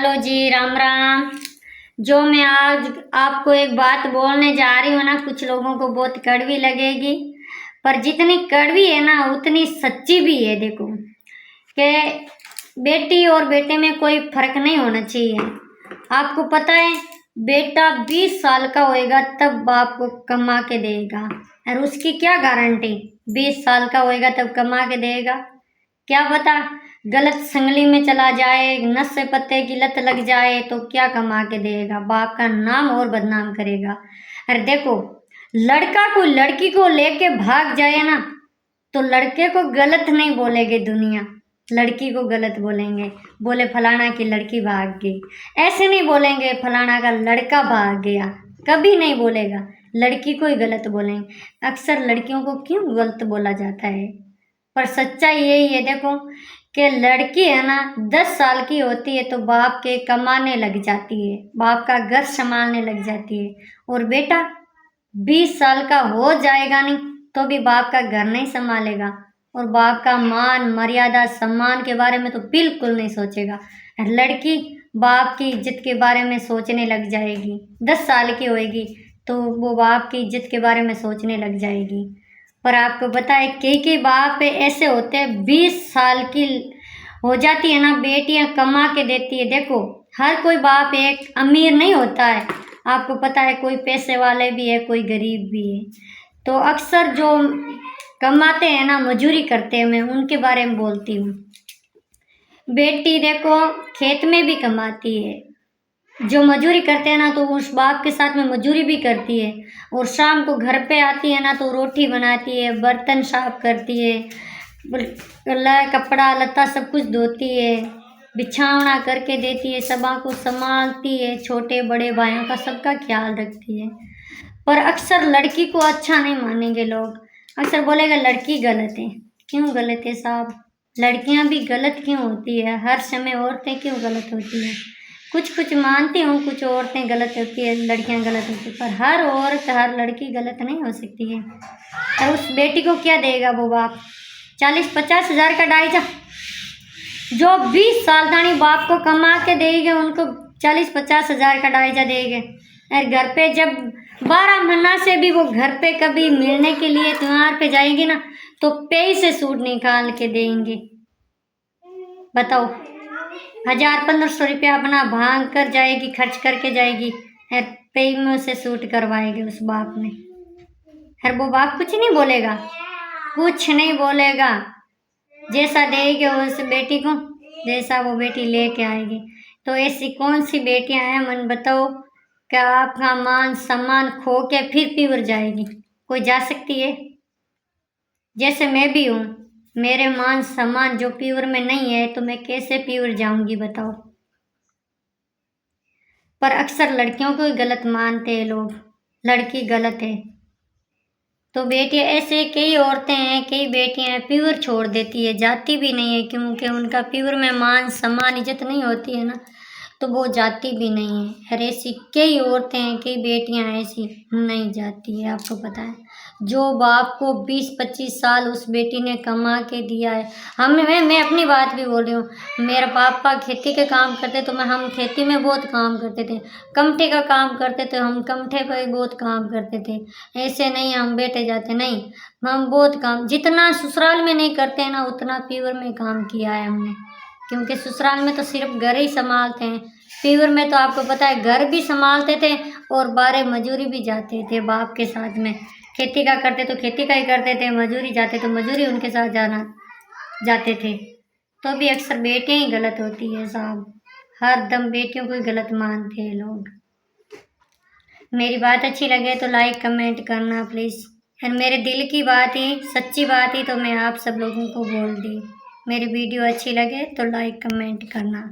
Hello जी, राम राम। जो मैं आज आपको एक बात बोलने जा रही हूँ ना, कुछ लोगों को बहुत कड़वी लगेगी, पर जितनी कड़वी है ना उतनी सच्ची भी है। देखो कि बेटी और बेटे में कोई फर्क नहीं होना चाहिए। आपको पता है, बेटा 20 साल का होएगा तब बाप को कमा के देगा, और उसकी क्या गारंटी 20 साल का होएगा तब कमा के देगा? क्या पता गलत संगली में चला जाए, नशे पत्ते की लत लग जाए तो क्या कमा के देगा? बाप का नाम और बदनाम करेगा। अरे देखो, लड़का कोई लड़की को लेके भाग जाए ना तो लड़के को गलत नहीं बोलेगे दुनिया, लड़की को गलत बोलेंगे। बोले फलाना की लड़की भाग गई, ऐसे नहीं बोलेंगे फलाना का लड़का भाग गया, कभी नहीं बोलेगा। लड़की को ही गलत बोलेंगे। अक्सर लड़कियों को क्यों गलत बोला जाता है, पर सच्चाई यही है। देखो कि लड़की है ना 10 साल की होती है तो बाप के कमाने लग जाती है, बाप का घर संभालने लग जाती है। और बेटा 20 साल का हो जाएगा नहीं तो भी बाप का घर नहीं संभालेगा, और बाप का मान मर्यादा सम्मान के बारे में तो बिल्कुल नहीं सोचेगा। लड़की बाप की इज्जत के बारे में सोचने लग जाएगी, 10 साल की होएगी तो वो बाप की इज्जत के बारे में सोचने लग जाएगी। पर आपको पता है कई बाप ऐसे होते हैं 20 साल की हो जाती है ना बेटियां कमा के देती है। देखो हर कोई बाप एक अमीर नहीं होता है, आपको पता है कोई पैसे वाले भी है कोई गरीब भी है। तो अक्सर जो कमाते हैं ना, मजूरी करते हैं, मैं उनके बारे में बोलती हूँ। बेटी देखो खेत में भी कमाती है, जो मजूरी करते हैं ना तो उस बाप के साथ में मजूरी भी करती है, और शाम को घर पे आती है ना तो रोटी बनाती है, बर्तन साफ करती है, कपड़ा लत्ता सब कुछ धोती है, बिछावना करके देती है, सबा को संभालती है, छोटे बड़े भाइयों का सबका ख्याल रखती है। पर अक्सर लड़की को अच्छा नहीं मानेंगे लोग, अक्सर बोलेगा लड़की गलत है। क्यों गलत है साहब? लड़कियां भी गलत क्यों होती है? हर समय औरतें क्यों गलत होती हैं? कुछ मानती हूँ कुछ औरतें गलत होती है, लड़कियां गलत होती है, पर हर औरत हर लड़की गलत नहीं हो सकती है। तो उस बेटी को क्या देगा वो बाप? 40-50 हजार का ढाईचा जो 20 साल तानी बाप को कमा के देंगे, उनको 40-50 हजार का ढाईचा देंगे। और घर पे जब 12 महीना से भी वो घर पे कभी मिलने के लिए त्योहार पे जाएगी ना तो पे से सूट निकाल के देंगे। बताओ, 1000-1500 रुपया अपना भांग कर जाएगी, खर्च करके जाएगी, और पे में से सूट करवाएगी उस बाप ने। और वो बाप कुछ नहीं बोलेगा, कुछ नहीं बोलेगा। जैसा देगी उस बेटी को, जैसा वो बेटी लेके आएगी। तो ऐसी कौन सी बेटियां हैं मन बताओ कि आपका मान सम्मान खो के फिर पीवर जाएगी? कोई जा सकती है? जैसे मैं भी हूँ, मेरे मान सम्मान जो प्योर में नहीं है तो मैं कैसे प्योर जाऊंगी बताओ? पर अक्सर लड़कियों को ही गलत मानते हैं लोग, लड़की गलत है। तो बेटियां ऐसे कई औरतें हैं, कई बेटियां प्योर छोड़ देती है, जाती भी नहीं है, क्योंकि उनका प्योर में मान सम्मान इज्जत नहीं होती है ना, तो वो जाती भी नहीं है। और ऐसी कई औरतें हैं, कई बेटियां ऐसी नहीं जाती है। आपको पता है जो बाप को 20-25 साल उस बेटी ने कमा के दिया है। मैं अपनी बात भी बोल रही हूँ, मेरा पापा खेती के काम करते तो हम खेती में बहुत काम करते थे, कमठे का काम करते थे, हम कमठे पर बहुत काम करते थे। ऐसे नहीं हम बैठे जाते, नहीं, हम बहुत काम जितना ससुराल में नहीं करते हैं ना उतना प्योर में काम किया है हमने। क्योंकि ससुराल में तो सिर्फ घर ही संभालते हैं, प्योर में तो आपको पता है घर भी संभालते थे और बाहर मजूरी भी जाते थे बाप के साथ में। खेती का करते तो खेती का ही करते थे, मजूरी जाते तो मजूरी उनके साथ जाते थे। तो भी अक्सर बेटियां ही गलत होती है साहब, हर दम बेटियों को ही गलत मानते हैं लोग। मेरी बात अच्छी लगे तो लाइक कमेंट करना प्लीज़। और मेरे दिल की बात ही सच्ची बात ही तो मैं आप सब लोगों को बोल दी। मेरी वीडियो अच्छी लगे तो लाइक कमेंट करना।